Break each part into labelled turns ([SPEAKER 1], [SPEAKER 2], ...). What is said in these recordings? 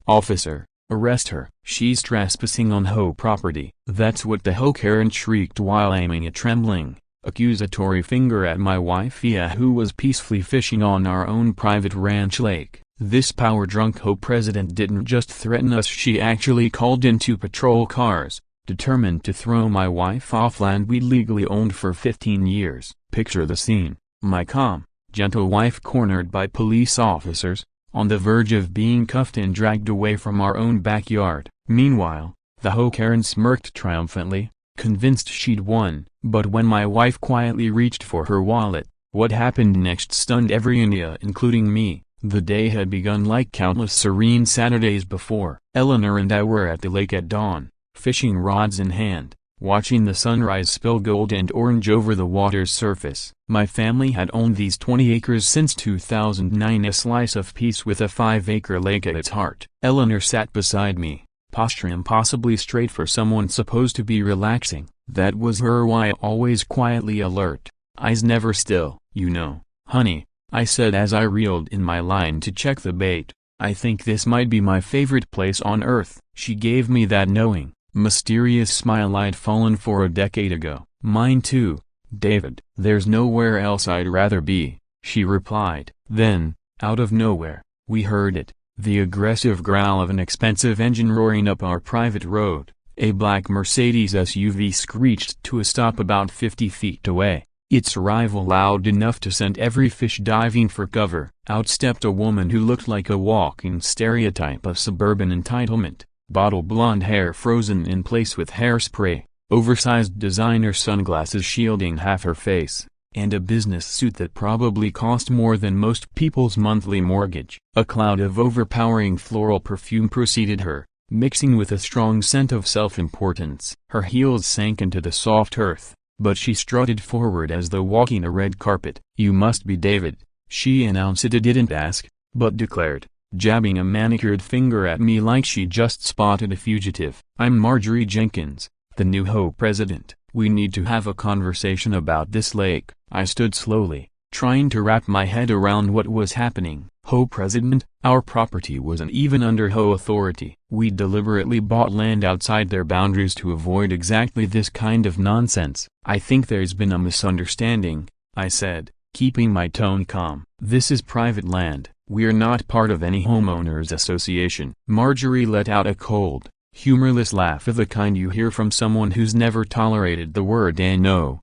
[SPEAKER 1] "Officer, arrest her. She's trespassing on HOA property." That's what the HOA Karen shrieked while aiming a trembling, accusatory finger at my wife who was peacefully fishing on our own private ranch lake. This power-drunk HOA president didn't just threaten us, she actually called in 2 patrol cars, determined to throw my wife off land we legally owned for 15 years. Picture the scene: my calm, gentle wife cornered by police officers, on the verge of being cuffed and dragged away from our own backyard. Meanwhile, the HOA Karen smirked triumphantly, convinced she'd won. But when my wife quietly reached for her wallet, what happened next stunned every India including me. The day had begun like countless serene Saturdays before. Eleanor and I were at the lake at dawn, fishing rods in hand, watching the sunrise spill gold and orange over the water's surface. My family had owned these 20 acres since 2009, a slice of peace with a 5-acre lake at its heart. Eleanor sat beside me, posture impossibly straight for someone supposed to be relaxing. That was her why, always quietly alert, eyes never still. "You know, honey," I said as I reeled in my line to check the bait, "I think this might be my favorite place on earth." She gave me that knowing, mysterious smile I'd fallen for a decade ago. "Mine too, David. There's nowhere else I'd rather be," she replied. Then, out of nowhere, we heard it, the aggressive growl of an expensive engine roaring up our private road. A black Mercedes SUV screeched to a stop about 50 feet away, its arrival loud enough to send every fish diving for cover. Out stepped a woman who looked like a walking stereotype of suburban entitlement, bottle blonde hair frozen in place with hairspray, oversized designer sunglasses shielding half her face, and a business suit that probably cost more than most people's monthly mortgage. A cloud of overpowering floral perfume preceded her, mixing with a strong scent of self-importance. Her heels sank into the soft earth, but she strutted forward as though walking a red carpet. "You must be David," she announced. It didn't ask, but declared, jabbing a manicured finger at me like she just spotted a fugitive. "I'm Marjorie Jenkins, the new HOA president. We need to have a conversation about this lake." I stood slowly, trying to wrap my head around what was happening. "HOA president?" Our property wasn't even under HOA authority. We deliberately bought land outside their boundaries to avoid exactly this kind of nonsense. "I think there's been a misunderstanding," I said, keeping my tone calm. "This is private land. We're not part of any homeowners association." Marjorie let out a cold, humorless laugh of the kind you hear from someone who's never tolerated the word no.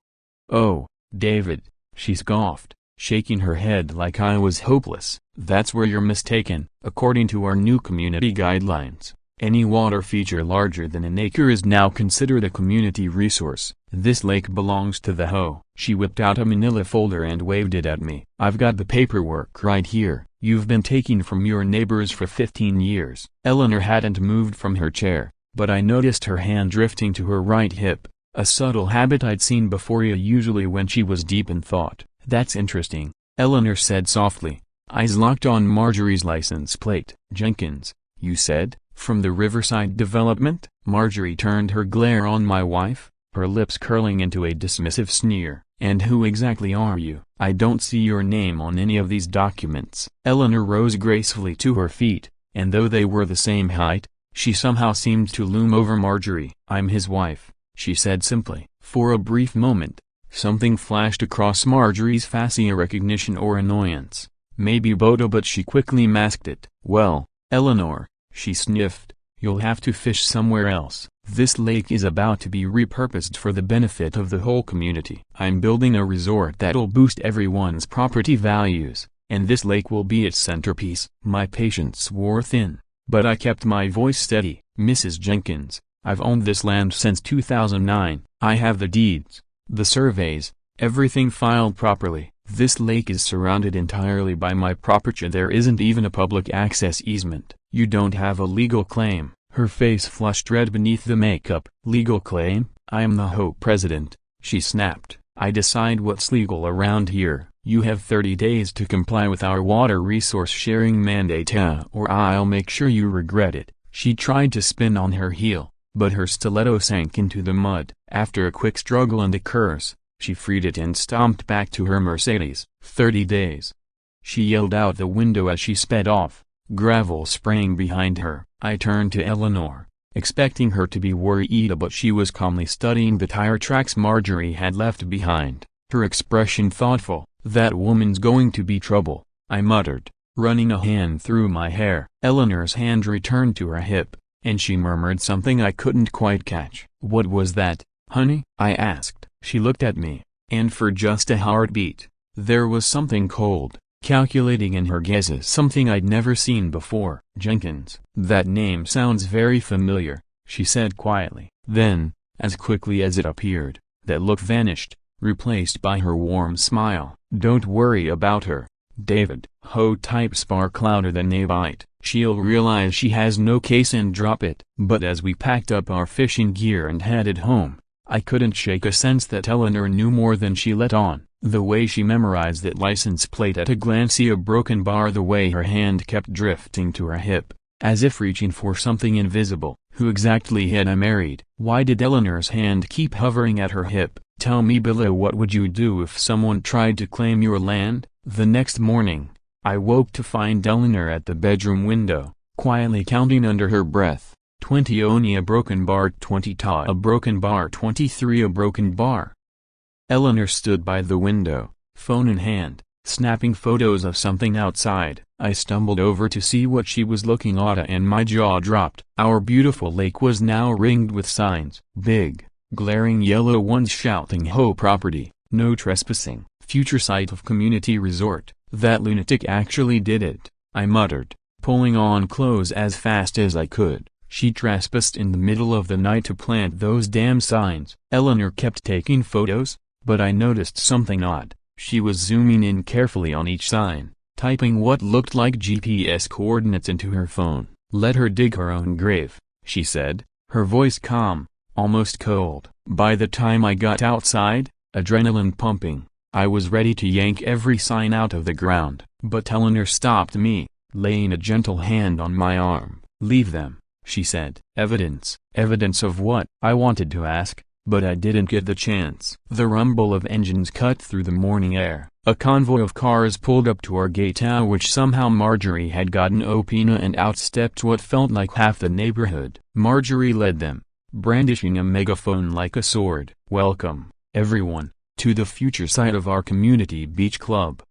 [SPEAKER 1] "Oh, David," she scoffed, shaking her head like I was hopeless, "that's where you're mistaken. According to our new community guidelines, any water feature larger than an acre is now considered a community resource. This lake belongs to the HOA." She whipped out a manila folder and waved it at me. "I've got the paperwork right here. You've been taking from your neighbors for 15 years. Eleanor hadn't moved from her chair, but I noticed her hand drifting to her right hip, a subtle habit I'd seen before, usually when she was deep in thought. "That's interesting," Eleanor said softly, eyes locked on Marjorie's license plate. "Jenkins, you said, from the Riverside Development?" Marjorie turned her glare on my wife, her lips curling into a dismissive sneer. "And who exactly are you? I don't see your name on any of these documents." Eleanor rose gracefully to her feet, and though they were the same height, she somehow seemed to loom over Marjorie. "I'm his wife," she said simply. For a brief moment, something flashed across Marjorie's face, a recognition or annoyance, maybe both, but she quickly masked it. "Well, Eleanor," she sniffed, "you'll have to fish somewhere else. This lake is about to be repurposed for the benefit of the whole community. I'm building a resort that'll boost everyone's property values, and this lake will be its centerpiece." My patience wore thin, but I kept my voice steady. "Mrs. Jenkins, I've owned this land since 2009. I have the deeds, the surveys, everything filed properly. This lake is surrounded entirely by my property. There isn't even a public access easement. You don't have a legal claim." Her face flushed red beneath the makeup. "Legal claim? I am the HOA president," she snapped. "I decide what's legal around here. You have 30 days to comply with our water resource sharing mandate, or I'll make sure you regret it." She tried to spin on her heel, but her stiletto sank into the mud. After a quick struggle and a curse, she freed it and stomped back to her Mercedes. 30 days. She yelled out the window as she sped off, gravel spraying behind her. I turned to Eleanor, expecting her to be worried, but she was calmly studying the tire tracks Marjorie had left behind, her expression thoughtful. "That woman's going to be trouble," I muttered, running a hand through my hair. Eleanor's hand returned to her hip, and she murmured something I couldn't quite catch. "What was that, honey?" I asked. She looked at me, and for just a heartbeat, there was something cold, calculating in her gazes, something I'd never seen before. "Jenkins. That name sounds very familiar," she said quietly. Then, as quickly as it appeared, that look vanished, replaced by her warm smile. "Don't worry about her, David." Ho type spark louder than Evict. "She'll realize she has no case and drop it." But as we packed up our fishing gear and headed home, I couldn't shake a sense that Eleanor knew more than she let on. The way she memorized that license plate at a glance, a broken bar, the way her hand kept drifting to her hip, as if reaching for something invisible. Who exactly had I married? Why did Eleanor's hand keep hovering at her hip? "Tell me below, what would you do if someone tried to claim your land?" The next morning, I woke to find Eleanor at the bedroom window, quietly counting under her breath. 20 only a broken bar, 20 ta a broken bar, 23 a broken bar. Eleanor stood by the window, phone in hand, snapping photos of something outside. I stumbled over to see what she was looking at, and my jaw dropped. Our beautiful lake was now ringed with signs, big, glaring yellow ones shouting "Ho property, no trespassing, future site of community resort." "That lunatic actually did it," I muttered, pulling on clothes as fast as I could. "She trespassed in the middle of the night to plant those damn signs." Eleanor kept taking photos, but I noticed something odd. She was zooming in carefully on each sign, typing what looked like GPS coordinates into her phone. "Let her dig her own grave," she said, her voice calm, almost cold. By the time I got outside, adrenaline pumping, I was ready to yank every sign out of the ground. But Eleanor stopped me, laying a gentle hand on my arm. "Leave them," she said. "Evidence." "Evidence of what?" I wanted to ask, but I didn't get the chance. The rumble of engines cut through the morning air. A convoy of cars pulled up to our gate, which somehow Marjorie had gotten open, and out stepped what felt like half the neighborhood. Marjorie led them, brandishing a megaphone like a sword. "Welcome, everyone, to the future site of our community beach club,"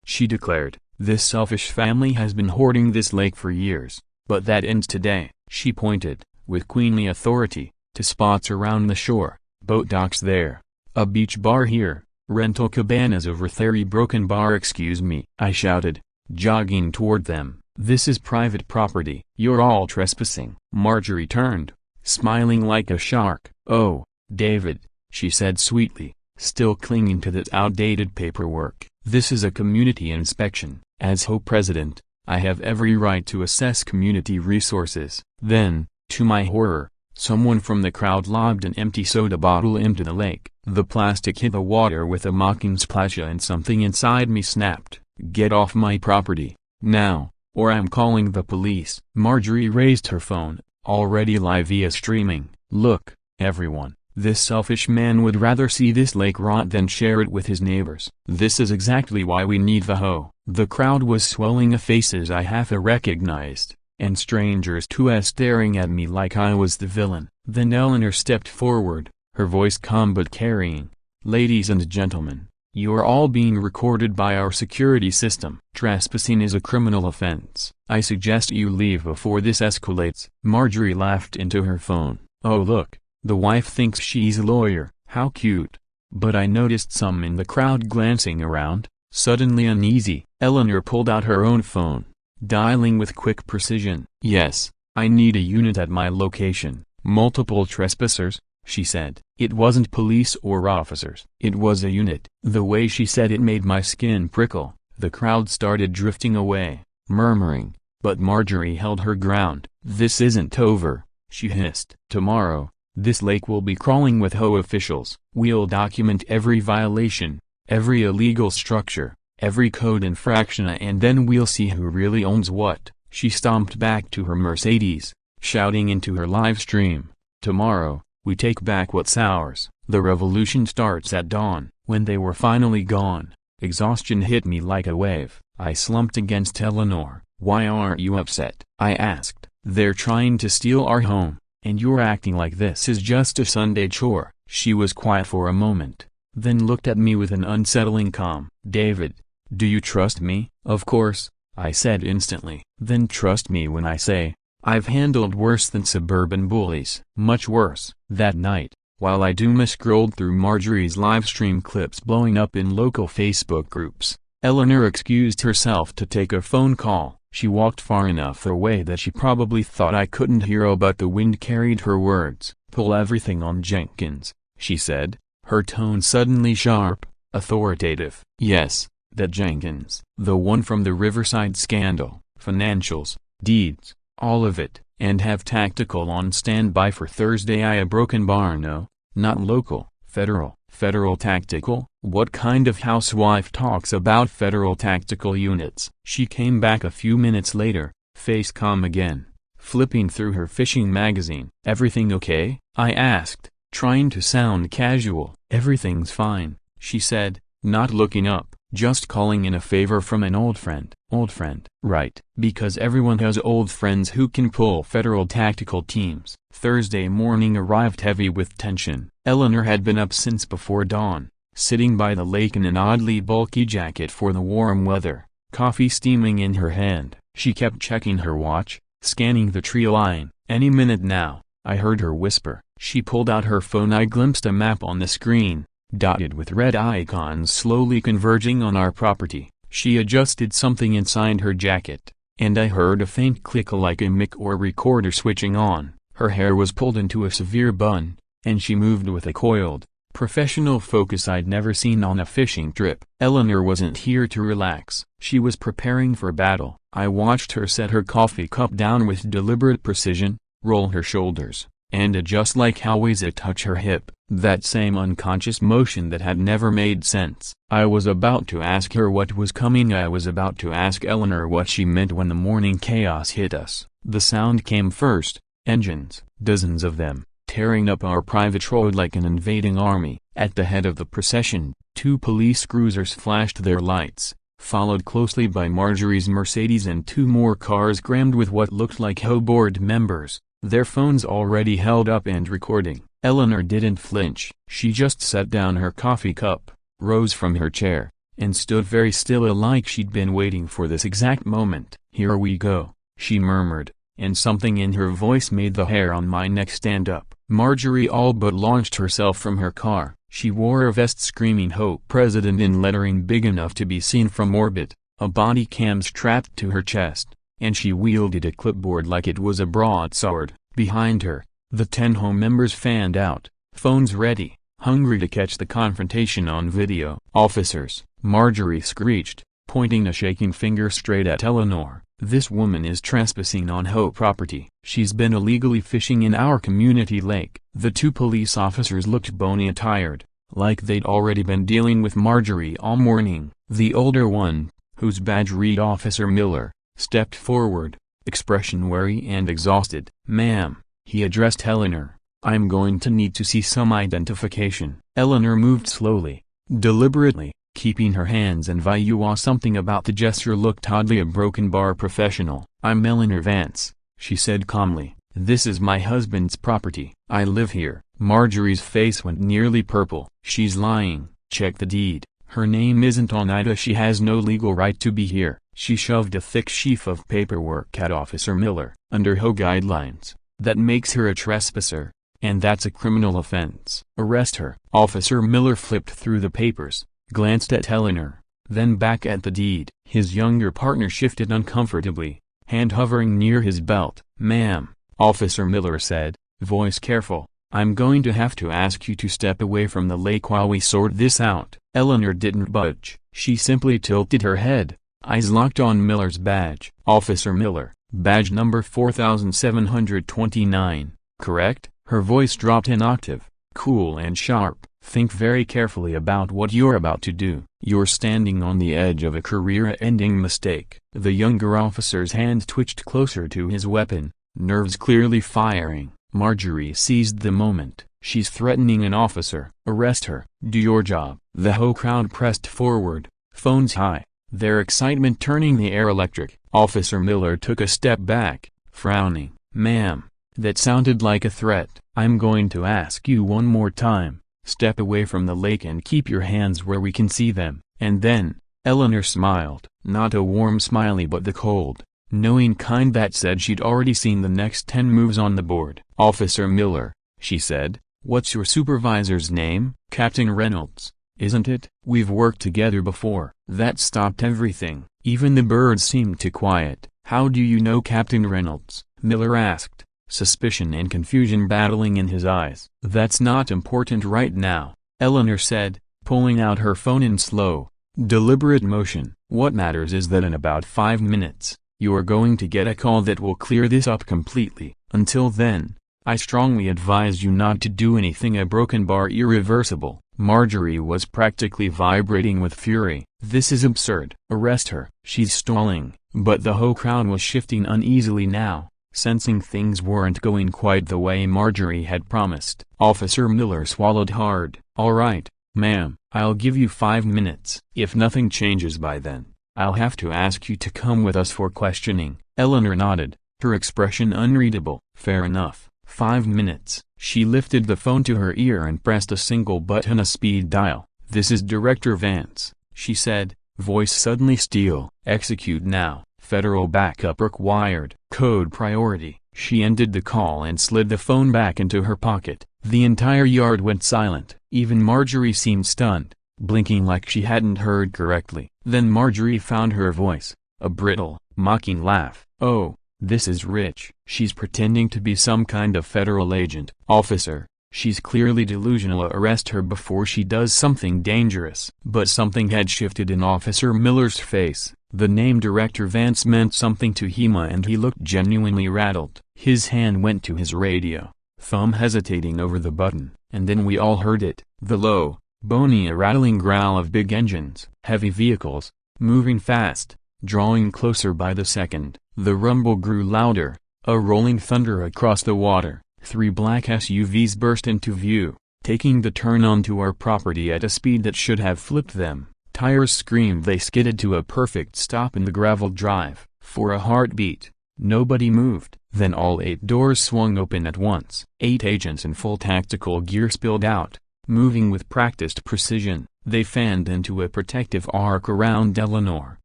[SPEAKER 1] she declared. "This selfish family has been hoarding this lake for years, but that ends today." She pointed, with queenly authority, to spots around the shore. "Boat docks there, a beach bar here, rental cabanas over there." "Broken bar, excuse me," I shouted, jogging toward them. "This is private property. You're all trespassing." Marjorie turned, smiling like a shark. "Oh, David," she said sweetly, still clinging to that outdated paperwork. "This is a community inspection. As HO president, I have every right to assess community resources." Then, to my horror, someone from the crowd lobbed an empty soda bottle into the lake. The plastic hit the water with a mocking splash, and something inside me snapped. "Get off my property, now, or I'm calling the police." Marjorie raised her phone, already live via streaming. "Look, everyone. This selfish man would rather see this lake rot than share it with his neighbors. This is exactly why we need the HO." The crowd was swelling of faces I half recognized, and strangers too, staring at me like I was the villain. Then Eleanor stepped forward, her voice calm but carrying. "Ladies and gentlemen, you are all being recorded by our security system. Trespassing is a criminal offense. I suggest you leave before this escalates." Marjorie laughed into her phone. "Oh look, the wife thinks she's a lawyer. How cute." But I noticed some in the crowd glancing around, suddenly uneasy. Eleanor pulled out her own phone, dialing with quick precision. "Yes, I need a unit at my location. Multiple trespassers," she said. It wasn't police or officers. It was a unit. The way she said it made my skin prickle. The crowd started drifting away, murmuring, but Marjorie held her ground. "This isn't over," she hissed. "Tomorrow, this lake will be crawling with HO officials. We'll document every violation, every illegal structure, every code infraction, and then we'll see who really owns what." She stomped back to her Mercedes, shouting into her live stream, "Tomorrow, we take back what's ours." The revolution starts at dawn. When they were finally gone, exhaustion hit me like a wave. I slumped against Eleanor, "Why aren't you upset?" I asked. "They're trying to steal our home, and you're acting like this is just a Sunday chore." She was quiet for a moment, then looked at me with an unsettling calm. "David, do you trust me?" "Of course," I said instantly. "Then trust me when I say, I've handled worse than suburban bullies." Much worse. That night, while I scrolled through Marjorie's livestream clips blowing up in local Facebook groups, Eleanor excused herself to take a phone call. She walked far enough away that she probably thought I couldn't hear, but the wind carried her words. "Pull everything on Jenkins," she said, her tone suddenly sharp, authoritative. "Yes, that Jenkins. The one from the Riverside scandal, financials, deeds, all of it. And have tactical on standby for Thursday." "A broken bar? No, not local, federal." "Federal tactical? What kind of housewife talks about federal tactical units?" She came back a few minutes later, face calm again, flipping through her fishing magazine. "Everything okay?" I asked, trying to sound casual. "Everything's fine," she said, not looking up. "Just calling in a favor from an old friend." "Old friend?" "Right, because everyone has old friends who can pull federal tactical teams." Thursday morning arrived heavy with tension. Eleanor had been up since before dawn, sitting by the lake in an oddly bulky jacket for the warm weather, coffee steaming in her hand. She kept checking her watch, scanning the tree line. "Any minute now," I heard her whisper. She pulled out her phone. I glimpsed a map on the screen, dotted with red icons slowly converging on our property. She adjusted something inside her jacket, and I heard a faint click like a mic or recorder switching on. Her hair was pulled into a severe bun, and she moved with a coiled, professional focus I'd never seen on a fishing trip. Eleanor wasn't here to relax. She was preparing for battle. I watched her set her coffee cup down with deliberate precision, roll her shoulders, and adjust like always a touch her hip. That same unconscious motion that had never made sense. I was about to ask her what was coming. I was about to ask Eleanor what she meant when the morning chaos hit us. The sound came first. Engines, dozens of them, tearing up our private road like an invading army. At the head of the procession, 2 police cruisers flashed their lights, followed closely by Marjorie's Mercedes and 2 more cars crammed with what looked like HOA board members, their phones already held up and recording. Eleanor didn't flinch. She just set down her coffee cup, rose from her chair, and stood very still, like she'd been waiting for this exact moment. "Here we go," she murmured, and something in her voice made the hair on my neck stand up. Marjorie all but launched herself from her car. She wore a vest screaming "HOA President" in lettering big enough to be seen from orbit, a body cam strapped to her chest, and she wielded a clipboard like it was a broadsword. Behind her, the 10 home members fanned out, phones ready, hungry to catch the confrontation on video. "Officers," Marjorie screeched, pointing a shaking finger straight at Eleanor, "this woman is trespassing on HOA property. She's been illegally fishing in our community lake." The 2 police officers looked bony and tired, like they'd already been dealing with Marjorie all morning. The older one, whose badge read Officer Miller, stepped forward, expression wary and exhausted. "Ma'am," he addressed Eleanor, "I'm going to need to see some identification." Eleanor moved slowly, deliberately, keeping her hands in view. Something about the gesture looked oddly a broken bar professional. "I'm Eleanor Vance," she said calmly. "This is my husband's property. I live here." Marjorie's face went nearly purple. "She's lying. Check the deed. Her name isn't on it. She has no legal right to be here." She shoved a thick sheaf of paperwork at Officer Miller. "Under HOA guidelines, that makes her a trespasser, and that's a criminal offense. Arrest her." Officer Miller flipped through the papers, glanced at Eleanor, then back at the deed. His younger partner shifted uncomfortably, hand hovering near his belt. "Ma'am," Officer Miller said, voice careful, "I'm going to have to ask you to step away from the lake while we sort this out." Eleanor didn't budge. She simply tilted her head, eyes locked on Miller's badge. "Officer Miller, badge number 4729, correct?" Her voice dropped an octave, cool and sharp. "Think very carefully about what you're about to do. You're standing on the edge of a career-ending mistake." The younger officer's hand twitched closer to his weapon, nerves clearly firing. Marjorie seized the moment. "She's threatening an officer." "Arrest her. Do your job." The whole crowd pressed forward, phones high, their excitement turning the air electric. Officer Miller took a step back, frowning. "Ma'am, that sounded like a threat. I'm going to ask you one more time. Step away from the lake and keep your hands where we can see them." And then, Eleanor smiled. Not a warm smiley but the cold, knowing kind that said she'd already seen the next 10 moves on the board. "Officer Miller," she said, "what's your supervisor's name?" "Captain Reynolds, isn't it? We've worked together before." That stopped everything. Even the birds seemed to quiet. "How do you know Captain Reynolds?" Miller asked, suspicion and confusion battling in his eyes. "That's not important right now," Eleanor said, pulling out her phone in slow, deliberate motion. "What matters is that in about 5 minutes, you are going to get a call that will clear this up completely. Until then, I strongly advise you not to do anything. A broken bar irreversible." Marjorie was practically vibrating with fury. "This is absurd. Arrest her." She's stalling, but the whole crowd was shifting uneasily now, sensing things weren't going quite the way Marjorie had promised. Officer Miller swallowed hard. "All right, ma'am, I'll give you 5 minutes. If nothing changes by then, I'll have to ask you to come with us for questioning." Eleanor nodded, her expression unreadable. "Fair enough. 5 minutes." She lifted the phone to her ear and pressed a single button, a speed dial. "This is Director Vance," she said, voice suddenly steel. "Execute now. Federal backup required. Code priority." She ended the call and slid the phone back into her pocket. The entire yard went silent. Even Marjorie seemed stunned, blinking like she hadn't heard correctly. Then Marjorie found her voice, a brittle, mocking laugh. "Oh, this is Rich. She's pretending to be some kind of federal agent." "Officer, she's clearly delusional. Arrest her before she does something dangerous." But something had shifted in Officer Miller's face. The name Director Vance meant something to him and he looked genuinely rattled. His hand went to his radio, thumb hesitating over the button, and then we all heard it. The low, bony rattling growl of big engines. Heavy vehicles, moving fast, drawing closer by the second. The rumble grew louder, a rolling thunder across the water. 3 black SUVs burst into view, taking the turn onto our property at a speed that should have flipped them. Tires screamed. They skidded to a perfect stop in the gravel drive. For a heartbeat, nobody moved. Then all 8 doors swung open at once. 8 agents in full tactical gear spilled out, moving with practiced precision. They fanned into a protective arc around Eleanor,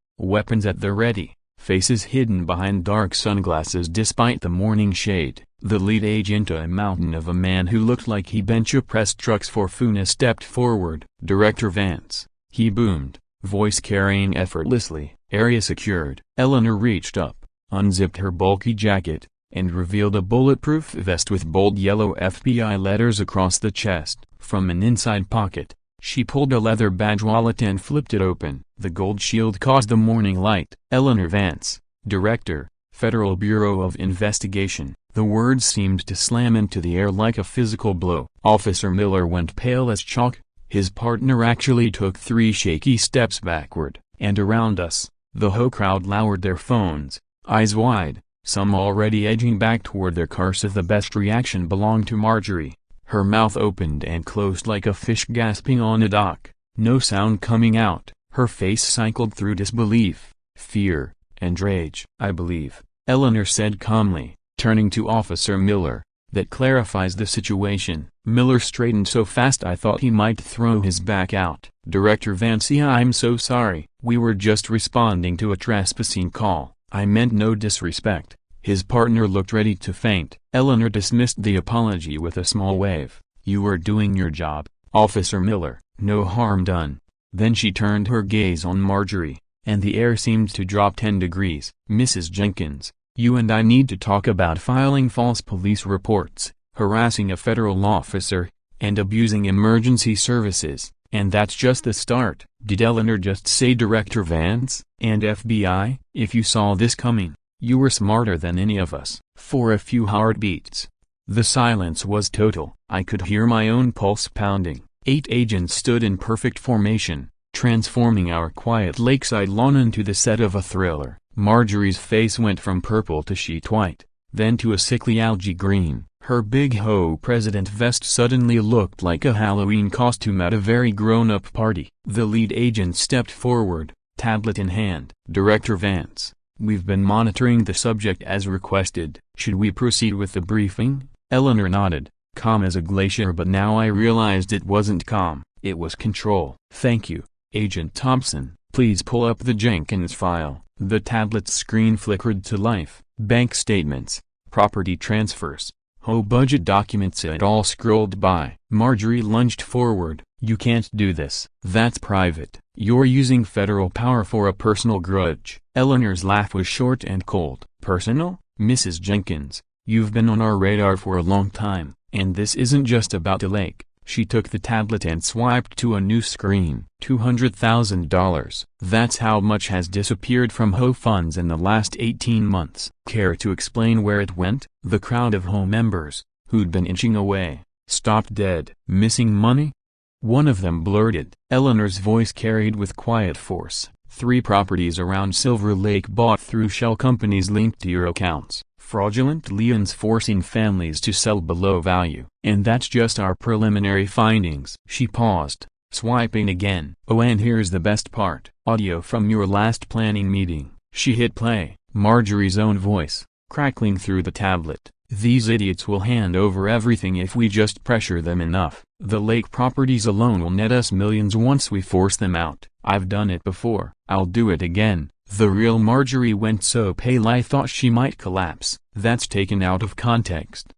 [SPEAKER 1] weapons at the ready, faces hidden behind dark sunglasses despite the morning shade. The lead agent, a mountain of a man who looked like he bench-pressed trucks for Funa, stepped forward. "Director Vance," he boomed, voice carrying effortlessly. "Area secured." Eleanor reached up, unzipped her bulky jacket, and revealed a bulletproof vest with bold yellow FBI letters across the chest. From an inside pocket, she pulled a leather badge wallet and flipped it open. The gold shield caused the morning light. "Eleanor Vance, Director, Federal Bureau of Investigation." The words seemed to slam into the air like a physical blow. Officer Miller went pale as chalk. His partner actually took 3 shaky steps backward. And around us, the whole crowd lowered their phones, eyes wide, some already edging back toward their cars. The best reaction belonged to Marjorie. Her mouth opened and closed like a fish gasping on a dock, no sound coming out. Her face cycled through disbelief, fear, and rage. "I believe," Eleanor said calmly, turning to Officer Miller, "that clarifies the situation." Miller straightened so fast I thought he might throw his back out. "Director Vance, I'm so sorry. We were just responding to a trespassing call. I meant no disrespect." His partner looked ready to faint. Eleanor dismissed the apology with a small wave. "You were doing your job, Officer Miller. No harm done." Then she turned her gaze on Marjorie, and the air seemed to drop 10 degrees. "Mrs. Jenkins, you and I need to talk about filing false police reports, harassing a federal officer, and abusing emergency services. And that's just the start." Did Eleanor just say Director Vance and FBI? If you saw this coming, you were smarter than any of us. For a few heartbeats, the silence was total. I could hear my own pulse pounding. 8 agents stood in perfect formation, transforming our quiet lakeside lawn into the set of a thriller. Marjorie's face went from purple to sheet white, then to a sickly algae green. Her big HOA president vest suddenly looked like a Halloween costume at a very grown-up party. The lead agent stepped forward, tablet in hand. Director Vance, we've been monitoring the subject as requested. Should we proceed with the briefing? Eleanor nodded, calm as a glacier, but now I realized it wasn't calm, it was control. Thank you, Agent Thompson. Please pull up the Jenkins file. The tablet's screen flickered to life. Bank statements, property transfers, HOA budget documents, it all scrolled by. Marjorie lunged forward. You can't do this. That's private. You're using federal power for a personal grudge. Eleanor's laugh was short and cold. Personal? Mrs. Jenkins, you've been on our radar for a long time, and this isn't just about the lake. She took the tablet and swiped to a new screen. $200,000. That's how much has disappeared from HOA funds in the last 18 months. Care to explain where it went? The crowd of HOA members, who'd been inching away, stopped dead. Missing money? One of them blurted. Eleanor's voice carried with quiet force. 3 properties around Silver Lake bought through shell companies linked to your accounts. Fraudulent liens forcing families to sell below value. And that's just our preliminary findings. She paused, swiping again. Oh, and here's the best part. Audio from your last planning meeting. She hit play. Marjorie's own voice, crackling through the tablet. These idiots will hand over everything if we just pressure them enough. The lake properties alone will net us millions once we force them out. I've done it before. I'll do it again. The real Marjorie went so pale I thought she might collapse. That's taken out of context.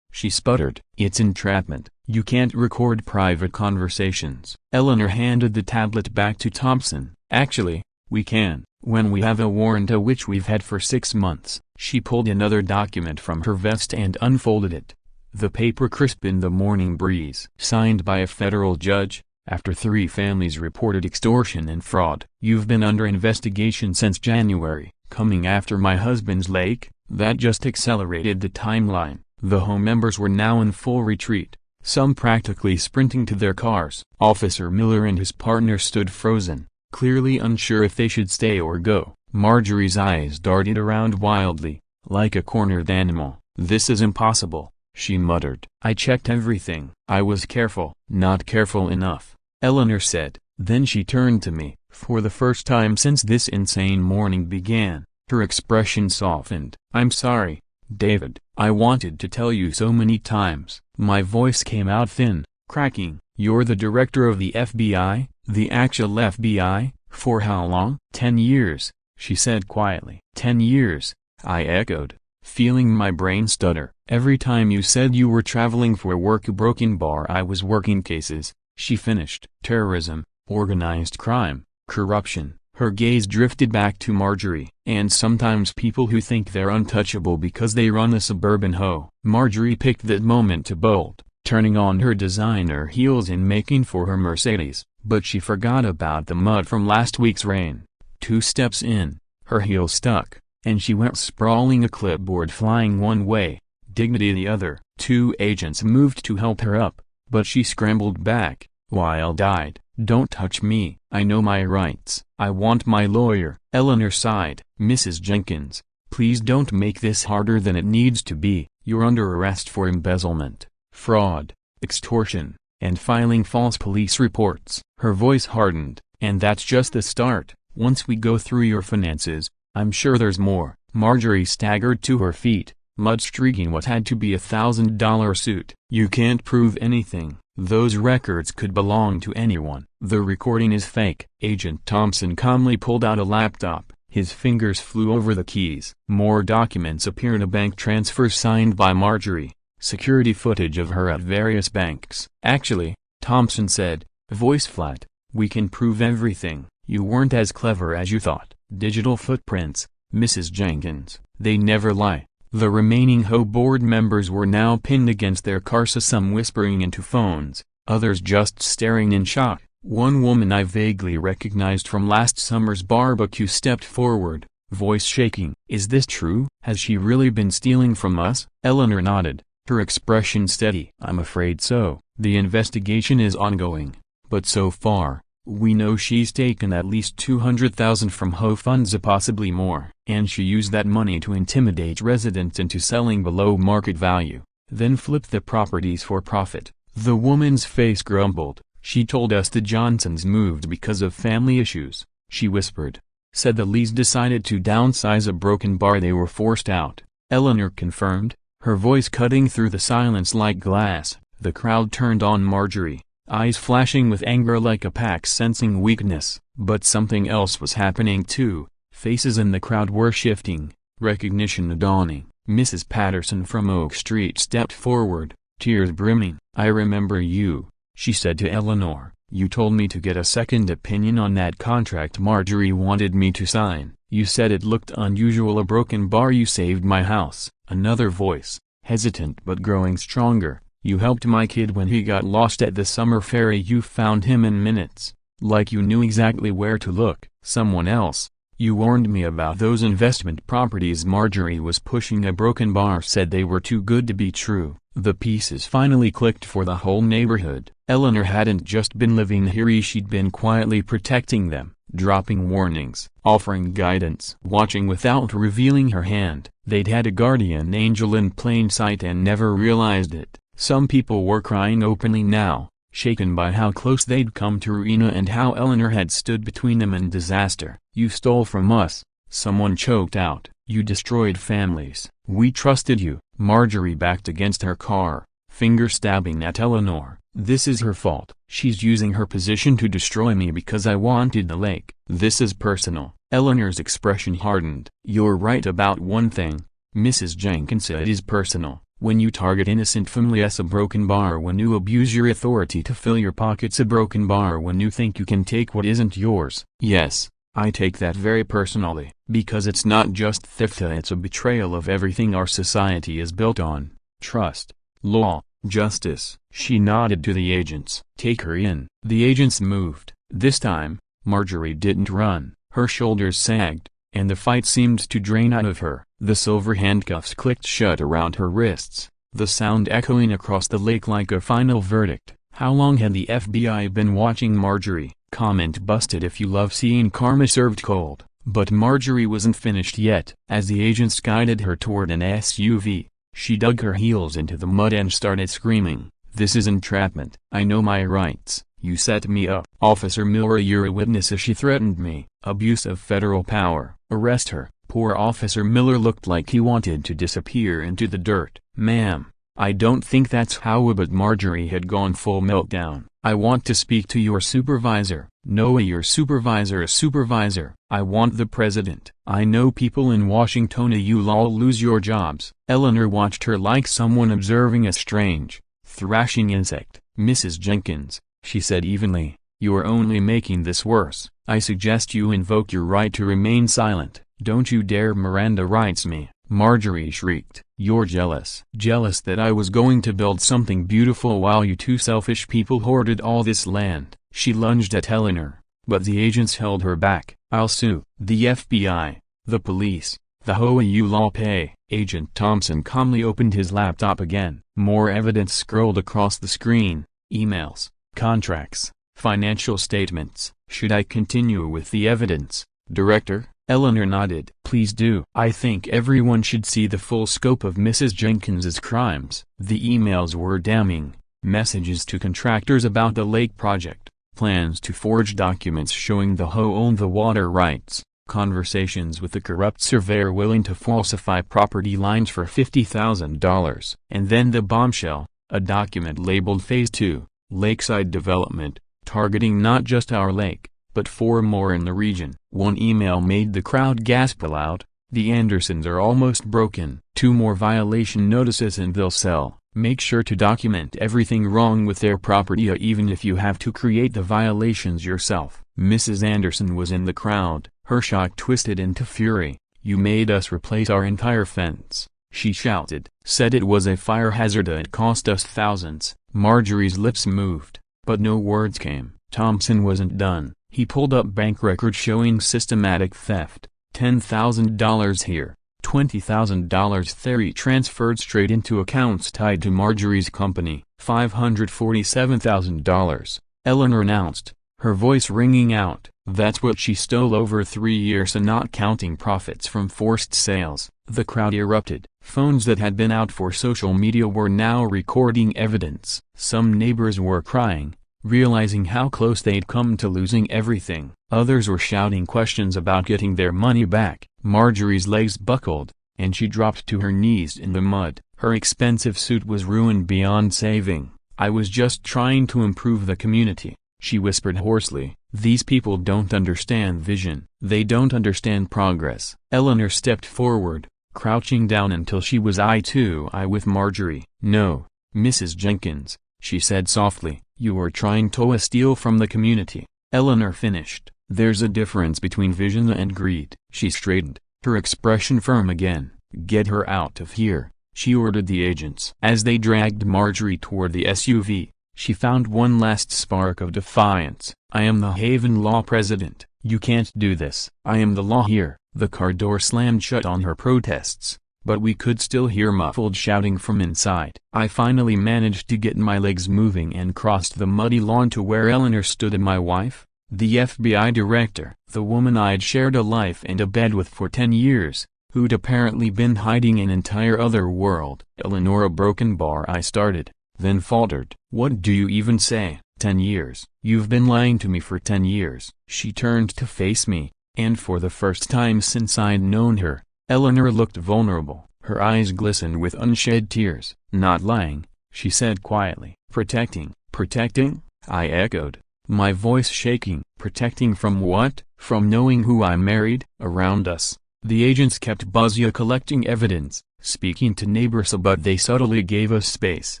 [SPEAKER 1] She sputtered. It's entrapment. You can't record private conversations. Eleanor handed the tablet back to Thompson. Actually, we can, when we have a warrant, which we've had for 6 months. She pulled another document from her vest and unfolded it. The paper crisp in the morning breeze. Signed by a federal judge, after 3 families reported extortion and fraud. You've been under investigation since January, coming after my husband's lake. That just accelerated the timeline. The HOA members were now in full retreat, some practically sprinting to their cars. Officer Miller and his partner stood frozen, clearly unsure if they should stay or go. Marjorie's eyes darted around wildly, like a cornered animal. This is impossible, she muttered. I checked everything. I was careful. Not careful enough, Eleanor said. Then she turned to me. For the first time since this insane morning began, her expression softened. I'm sorry, David. I wanted to tell you so many times. My voice came out thin, cracking. You're the director of the FBI? The actual FBI? For how long? 10 years, she said quietly. 10 years, I echoed, feeling my brain stutter. Every time you said you were traveling for work broken bar I was working cases, she finished. Terrorism, organized crime, corruption. Her gaze drifted back to Marjorie. And sometimes people who think they're untouchable because they run a suburban hoe. Marjorie picked that moment to bolt, turning on her designer heels and making for her Mercedes, but she forgot about the mud from last week's rain. 2 steps in, her heel stuck, and she went sprawling, a clipboard flying one way, dignity the other. 2 agents moved to help her up, but she scrambled back, wild-eyed. Don't touch me. I know my rights. I want my lawyer. Eleanor sighed. Mrs. Jenkins, please don't make this harder than it needs to be. You're under arrest for embezzlement, fraud, extortion, and filing false police reports. Her voice hardened. And that's just the start. Once we go through your finances, I'm sure there's more. Marjorie staggered to her feet, mud streaking what had to be $1,000 suit. You can't prove anything. Those records could belong to anyone. The recording is fake. Agent Thompson calmly pulled out a laptop. His fingers flew over the keys. More documents appeared, a bank transfer signed by Marjorie, security footage of her at various banks. Actually, Thompson said, voice flat, we can prove everything. You weren't as clever as you thought. Digital footprints, Mrs. Jenkins. They never lie. The remaining HOA board members were now pinned against their cars, some whispering into phones, others just staring in shock. One woman I vaguely recognized from last summer's barbecue stepped forward, voice shaking. Is this true? Has she really been stealing from us? Eleanor nodded, her expression steady. I'm afraid so. The investigation is ongoing, but so far, we know she's taken at least $200,000 from HOA funds, possibly more. And she used that money to intimidate residents into selling below market value, then flip the properties for profit. The woman's face grumbled. She told us the Johnsons moved because of family issues, she whispered. Said the Lees decided to downsize a broken bar, they were forced out. Eleanor confirmed, her voice cutting through the silence like glass. The crowd turned on Marjorie, eyes flashing with anger like a pack sensing weakness. But something else was happening too. Faces in the crowd were shifting, recognition dawning. Mrs. Patterson from Oak Street stepped forward, tears brimming. "I remember you," she said to Eleanor. "You told me to get a second opinion on that contract Marjorie wanted me to sign. You said it looked unusual, a broken bar. You saved my house." Another voice, hesitant but growing stronger. "You helped my kid when he got lost at the summer ferry. You found him in minutes, like you knew exactly where to look." Someone else, "You warned me about those investment properties Marjorie was pushing. A broken bar." Said they were too good to be true. The pieces finally clicked for the whole neighborhood. Eleanor hadn't just been living here, she'd been quietly protecting them, dropping warnings, offering guidance, watching without revealing her hand. They'd had a guardian angel in plain sight and never realized it. Some people were crying openly now, shaken by how close they'd come to ruin and how Eleanor had stood between them and disaster. "You stole from us," someone choked out. "You destroyed families. We trusted you." Marjorie backed against her car, finger stabbing at Eleanor. "This is her fault. She's using her position to destroy me because I wanted the lake. This is personal." Eleanor's expression hardened. "You're right about one thing, Mrs. Jenkins. It is personal. When you target innocent families, a broken bar. When you abuse your authority to fill your pockets, a broken bar. When you think you can take what isn't yours." "Yes, I take that very personally. Because it's not just theft, it's a betrayal of everything our society is built on: trust, law, justice." She nodded to the agents. "Take her in." The agents moved. This time, Marjorie didn't run. Her shoulders sagged, and the fight seemed to drain out of her. The silver handcuffs clicked shut around her wrists, the sound echoing across the lake like a final verdict. How long had the FBI been watching Marjorie? Comment busted if you love seeing karma served cold. But Marjorie wasn't finished yet. As the agents guided her toward an SUV, she dug her heels into the mud and started screaming, "This is entrapment. I know my rights. You set me up. Officer Miller, you're a witness." She threatened me. Abuse of federal power. Arrest her. Poor Officer Miller looked like he wanted to disappear into the dirt. "Ma'am, I don't think that's how." But Marjorie had gone full meltdown. "I want to speak to your supervisor." "No, your supervisor is supervisor. I want the president." "I know people in Washington. You'll all lose your jobs." Eleanor watched her like someone observing a strange, thrashing insect. "Mrs. Jenkins," she said evenly, "you're only making this worse. I suggest you invoke your right to remain silent." "Don't you dare!" Miranda rights me, Marjorie shrieked. "You're jealous." "Jealous that I was going to build something beautiful while you two selfish people hoarded all this land." She lunged at Eleanor, but the agents held her back. "I'll sue the FBI, the police, the HOA. You'll all pay." Agent Thompson calmly opened his laptop again. More evidence scrolled across the screen: emails, contracts, financial statements. "Should I continue with the evidence, Director?" Eleanor nodded. "Please do. I think everyone should see the full scope of Mrs. Jenkins's crimes." The emails were damning. Messages to contractors about the lake project, plans to forge documents showing the HOA owned the water rights, conversations with a corrupt surveyor willing to falsify property lines for $50,000. And then the bombshell, a document labeled Phase 2, Lakeside Development, targeting not just our lake, but 4 more in the region. One email made the crowd gasp aloud: "The Andersons are almost broken. 2 more violation notices and they'll sell. Make sure to document everything wrong with their property, even if you have to create the violations yourself." Mrs. Anderson was in the crowd, her shock twisted into fury. "You made us replace our entire fence," she shouted. "Said it was a fire hazard. It cost us thousands." Marjorie's lips moved, but no words came. Thompson wasn't done. He pulled up bank records showing systematic theft. $10,000 here, $20,000 there, transferred straight into accounts tied to Marjorie's company. $547,000, Eleanor announced, her voice ringing out. That's what she stole over 3 years, and not counting profits from forced sales. The crowd erupted. Phones that had been out for social media were now recording evidence. Some neighbors were crying, realizing how close they'd come to losing everything. Others were shouting questions about getting their money back. Marjorie's legs buckled, and she dropped to her knees in the mud. Her expensive suit was ruined beyond saving. "I was just trying to improve the community," she whispered hoarsely. "These people don't understand vision. They don't understand progress." Eleanor stepped forward, crouching down until she was eye to eye with Marjorie. "No, Mrs. Jenkins," she said softly, "you are trying to steal from the community." Eleanor finished. "There's a difference between vision and greed." She straightened, her expression firm again. "Get her out of here," she ordered the agents. As they dragged Marjorie toward the SUV, she found one last spark of defiance. "I am the Haven Law president. You can't do this. I am the law here." The car door slammed shut on her protests, but we could still hear muffled shouting from inside. I finally managed to get my legs moving and crossed the muddy lawn to where Eleanor stood and my wife, the FBI director, the woman I'd shared a life and a bed with for 10 years, who'd apparently been hiding an entire other world. "Eleanor Broken Bar," I started, then faltered. "What do you even say? 10 years? You've been lying to me for 10 years. She turned to face me, and for the first time since I'd known her, Eleanor looked vulnerable. Her eyes glistened with unshed tears. "Not lying," she said quietly. "Protecting." "Protecting?" I echoed, my voice shaking. "Protecting from what?" "From knowing who I married." Around us, the agents kept busy collecting evidence, speaking to neighbors, but they subtly gave us space.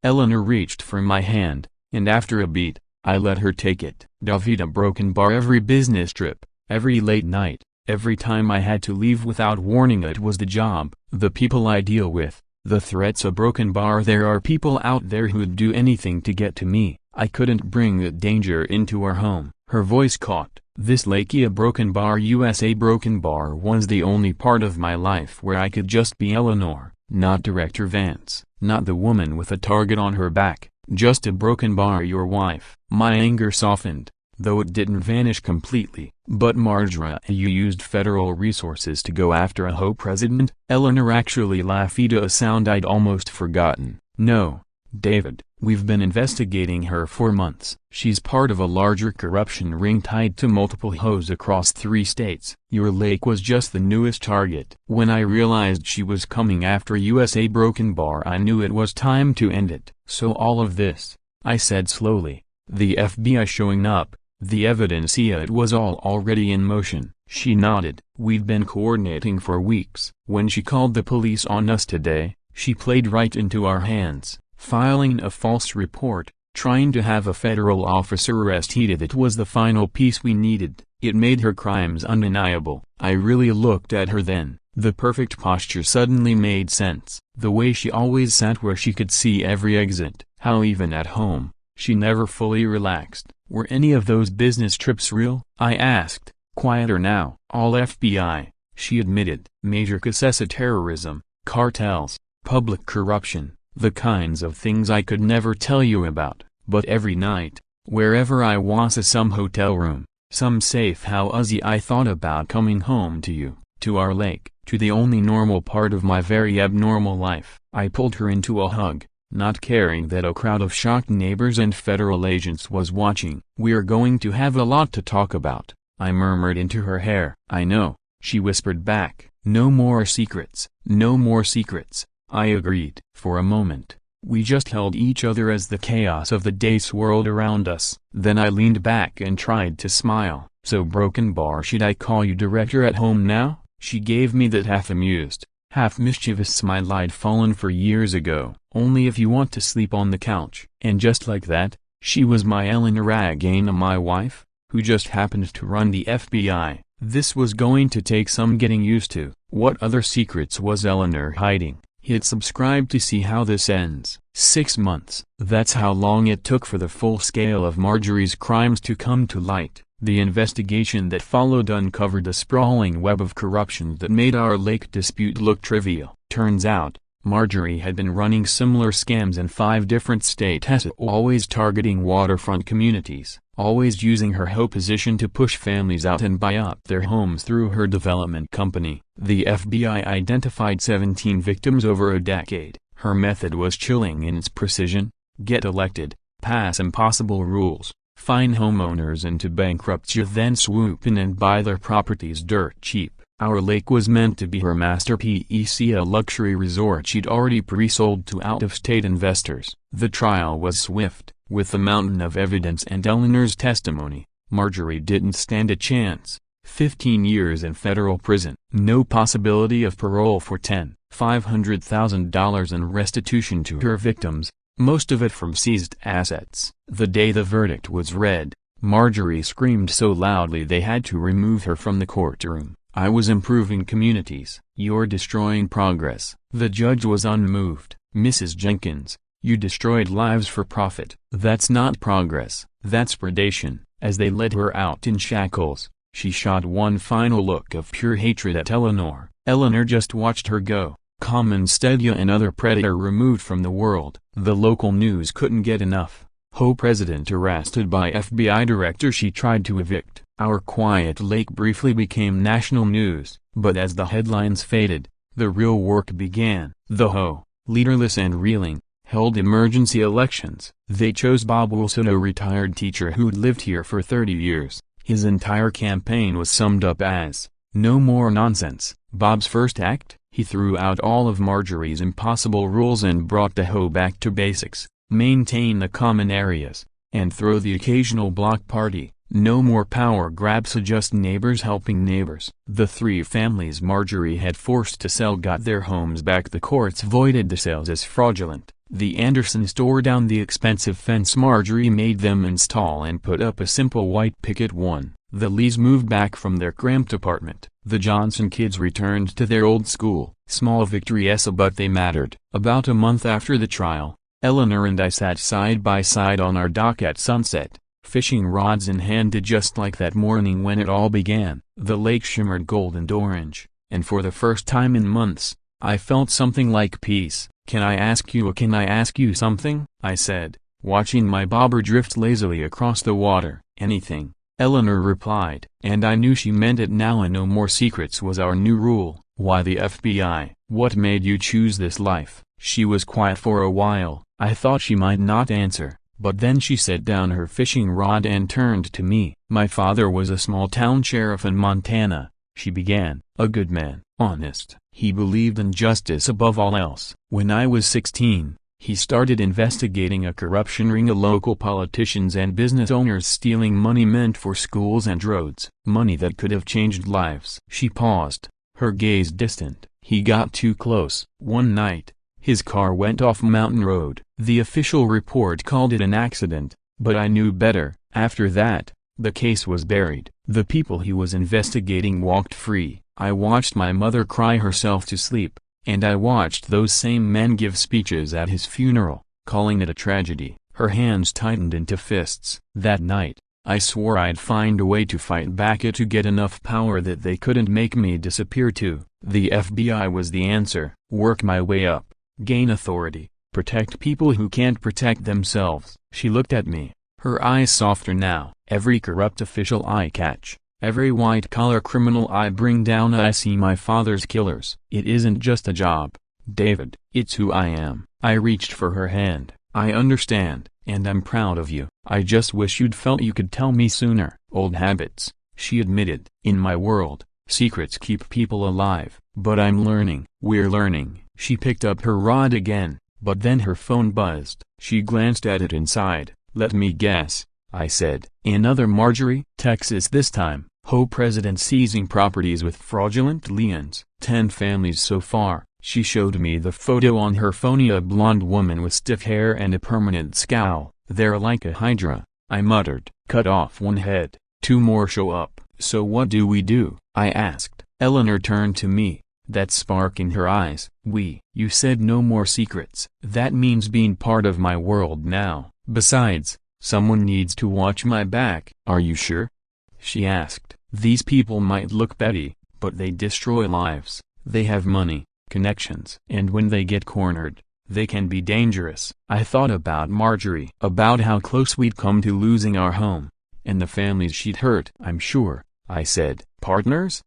[SPEAKER 1] Eleanor reached for my hand, and after a beat, I let her take it. Davida Broken Bar. Every business trip, every late night, every time I had to leave without warning, it was the job, the people I deal with, the threats. A broken bar. There are people out there who'd do anything to get to me. I couldn't bring that danger into our home. Her voice caught. This Lakeside Broken Bar, USA Broken Bar, was the only part of my life where I could just be Eleanor, not Director Vance, not the woman with a target on her back, just a broken bar, your wife. My anger softened, though it didn't vanish completely. "But Marjorie, you used federal resources to go after a HOA president?" Eleanor actually laughed, a sound I'd almost forgotten. "No, David, we've been investigating her for months. She's part of a larger corruption ring tied to multiple HOAs across 3 states. Your lake was just the newest target." When I realized she was coming after USA Broken Bar, I knew it was time to end it. "So all of this," I said slowly, "the FBI showing up, the evidence, yeah, it was all already in motion." She nodded. "We'd been coordinating for weeks. When she called the police on us today, she played right into our hands, filing a false report, trying to have a federal officer arrested. It was the final piece we needed. It made her crimes undeniable." I really looked at her then. The perfect posture suddenly made sense. The way she always sat where she could see every exit. How even at home, she never fully relaxed. "Were any of those business trips real?" I asked. "Quieter now." "All FBI," she admitted. "Major cases of terrorism, cartels, public corruption, the kinds of things I could never tell you about. But every night, wherever I was, some hotel room, some safe house, I thought about coming home to you, to our lake, to the only normal part of my very abnormal life." I pulled her into a hug, not caring that a crowd of shocked neighbors and federal agents was watching. "We're going to have a lot to talk about," I murmured into her hair. "I know," she whispered back. "No more secrets." "No more secrets," I agreed. For a moment, we just held each other as the chaos of the day swirled around us. Then I leaned back and tried to smile. "So Broken Bar, should I call you director at home now?" She gave me that half-amused, half-mischievous smile I'd fallen for years ago. "Only if you want to sleep on the couch." And just like that, she was my Eleanor again, my wife, who just happened to run the FBI. This was going to take some getting used to. What other secrets was Eleanor hiding? Hit subscribe to see how this ends. 6 months. That's how long it took for the full scale of Marjorie's crimes to come to light. The investigation that followed uncovered a sprawling web of corruption that made our lake dispute look trivial. Turns out, Marjorie had been running similar scams in 5 different states, always targeting waterfront communities, always using her HOA position to push families out and buy up their homes through her development company. The FBI identified 17 victims over a decade. Her method was chilling in its precision: get elected, pass impossible rules, fine homeowners into bankruptcy, then swoop in and buy their properties dirt cheap. Our lake was meant to be her masterpiece, a luxury resort she'd already pre-sold to out-of-state investors. The trial was swift. With a mountain of evidence and Eleanor's testimony, Marjorie didn't stand a chance. 15 years in federal prison, no possibility of parole for $500,000 in restitution to her victims, most of it from seized assets. The day the verdict was read, Marjorie screamed so loudly they had to remove her from the courtroom. "I was improving communities. You're destroying progress." The judge was unmoved. "Mrs. Jenkins, you destroyed lives for profit. That's not progress, that's predation." As they led her out in shackles, she shot one final look of pure hatred at Eleanor. Eleanor just watched her go, calm and steady, another predator removed from the world. The local news couldn't get enough. HOA president arrested by FBI director she tried to evict. Our quiet lake briefly became national news, but as the headlines faded, the real work began. The HOA, leaderless and reeling, held emergency elections. They chose Bob Wilson, a retired teacher who'd lived here for 30 years. His entire campaign was summed up as, "No more nonsense." Bob's first act? He threw out all of Marjorie's impossible rules and brought the HOA back to basics. Maintain the common areas, and throw the occasional block party. No more power grabs, just neighbors helping neighbors. The 3 families Marjorie had forced to sell got their homes back. The courts voided the sales as fraudulent. The Andersons tore down the expensive fence Marjorie made them install and put up a simple white picket one. The Lees moved back from their cramped apartment. The Johnson kids returned to their old school. Small victories, but they mattered. About a month after the trial, Eleanor and I sat side by side on our dock at sunset, fishing rods in hand, just like that morning when it all began. The lake shimmered gold and orange, and for the first time in months, I felt something like peace. Can I ask you something?" I said, watching my bobber drift lazily across the water. "Anything," Eleanor replied. And I knew she meant it now. And no more secrets was our new rule. "Why the FBI? What made you choose this life?" She was quiet for a while. I thought she might not answer, but then she set down her fishing rod and turned to me. "My father was a small-town sheriff in Montana," she began. "A good man, honest. He believed in justice above all else. When I was 16, he started investigating a corruption ring of local politicians and business owners stealing money meant for schools and roads. Money that could have changed lives." She paused, her gaze distant. "He got too close. One night, his car went off Mountain Road. The official report called it an accident, but I knew better. After that, the case was buried. The people he was investigating walked free. I watched my mother cry herself to sleep, and I watched those same men give speeches at his funeral, calling it a tragedy." Her hands tightened into fists. "That night, I swore I'd find a way to fight back, to get enough power that they couldn't make me disappear too. The FBI was the answer. Work my way up, gain authority, protect people who can't protect themselves." She looked at me, her eyes softer now. "Every corrupt official I catch, every white-collar criminal I bring down, I see my father's killers. It isn't just a job, David. It's who I am." I reached for her hand. "I understand, and I'm proud of you. I just wish you'd felt you could tell me sooner." "Old habits," she admitted. "In my world, secrets keep people alive, but I'm learning." "We're learning." She picked up her rod again, but then her phone buzzed. She glanced at it inside. "Let me guess," I said. "Another Marjorie?" "Texas this time. HOA president seizing properties with fraudulent liens. 10 families so far." She showed me the photo on her phone, a blonde woman with stiff hair and a permanent scowl. "They're like a hydra," I muttered. "Cut off one head, 2 more show up." "So what do we do?" I asked. Eleanor turned to me, that spark in her eyes. You said no more secrets. That means being part of my world now. Besides, someone needs to watch my back." "Are you sure?" she asked. "These people might look petty, but they destroy lives. They have money, connections, and when they get cornered, they can be dangerous." I thought about Marjorie, about how close we'd come to losing our home, and the families she'd hurt. "I'm sure," I said. "Partners?"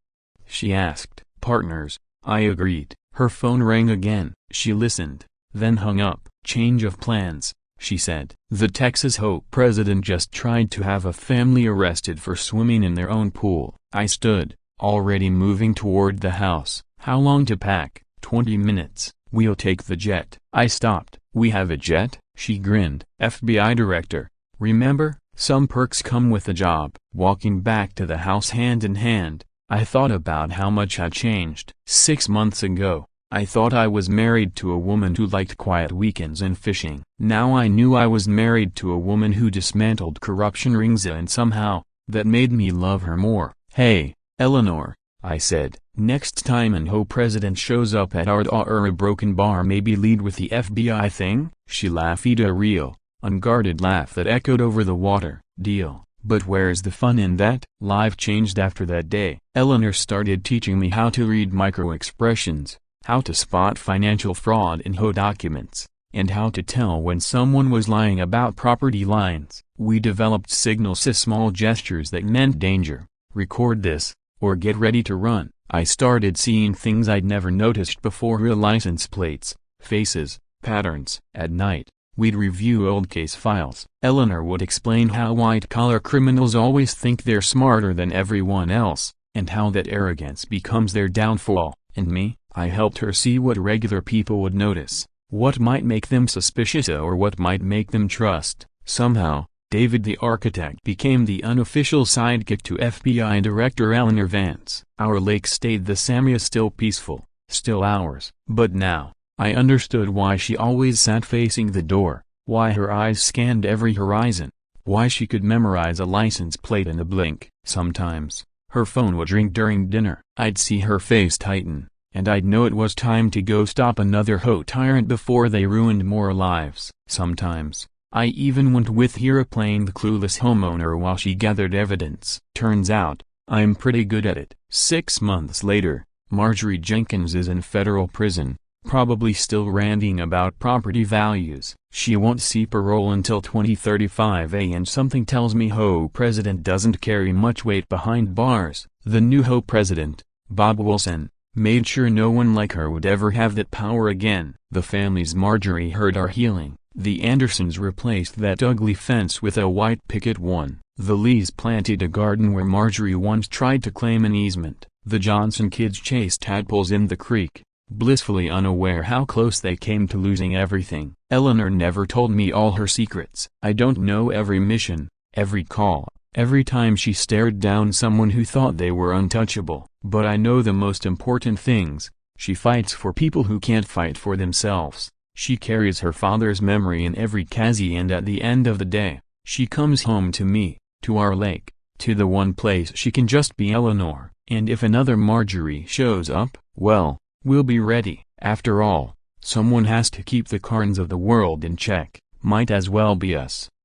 [SPEAKER 1] she asked. "Partners," I agreed. Her phone rang again. She listened, then hung up. "Change of plans," she said. The Texas HOA president just tried to have a family arrested for swimming in their own pool. I stood, already moving toward the house. How long to pack? 20 minutes. We'll take the jet. I stopped. We have a jet? She grinned. FBI director. Remember, some perks come with the job. Walking back to the house hand in hand, I thought about how much I'd changed. 6 months ago, I thought I was married to a woman who liked quiet weekends and fishing. Now I knew I was married to a woman who dismantled corruption rings, and somehow, that made me love her more. Hey, Eleanor, I said, next time an HOA president shows up at our door or a broken bar, maybe lead with the FBI thing? She laughed, a real, unguarded laugh that echoed over the water. Deal. But where's the fun in that? Life changed after that day. Eleanor started teaching me how to read micro-expressions, how to spot financial fraud in HOA documents, and how to tell when someone was lying about property lines. We developed signals, small gestures that meant danger, record this, or get ready to run. I started seeing things I'd never noticed before: real license plates, faces, patterns. At night, we'd review old case files. Eleanor would explain how white-collar criminals always think they're smarter than everyone else, and how that arrogance becomes their downfall. And me, I helped her see what regular people would notice, what might make them suspicious or what might make them trust. Somehow, David the architect became the unofficial sidekick to FBI Director Eleanor Vance. Our lake stayed the same, still peaceful, still ours. But now, I understood why she always sat facing the door, why her eyes scanned every horizon, why she could memorize a license plate in a blink. Sometimes, her phone would ring during dinner. I'd see her face tighten, and I'd know it was time to go stop another HOA tyrant before they ruined more lives. Sometimes, I even went with her playing the clueless homeowner while she gathered evidence. Turns out, I'm pretty good at it. 6 months later, Marjorie Jenkins is in federal prison, probably still ranting about property values. She won't see parole until 2035, and something tells me HOA president doesn't carry much weight behind bars. The new HOA president, Bob Wilson, made sure no one like her would ever have that power again. The families Marjorie hurt are healing. The Andersons replaced that ugly fence with a white picket one. The Lees planted a garden where Marjorie once tried to claim an easement. The Johnson kids chased tadpoles in the creek, blissfully unaware how close they came to losing everything. Eleanor never told me all her secrets. I don't know every mission, every call, every time she stared down someone who thought they were untouchable. But I know the most important things. She fights for people who can't fight for themselves. She carries her father's memory in every chassis, and at the end of the day, she comes home to me, to our lake, to the one place she can just be Eleanor. And if another Marjorie shows up, well, we'll be ready. After all, someone has to keep the Karns of the world in check. Might as well be us.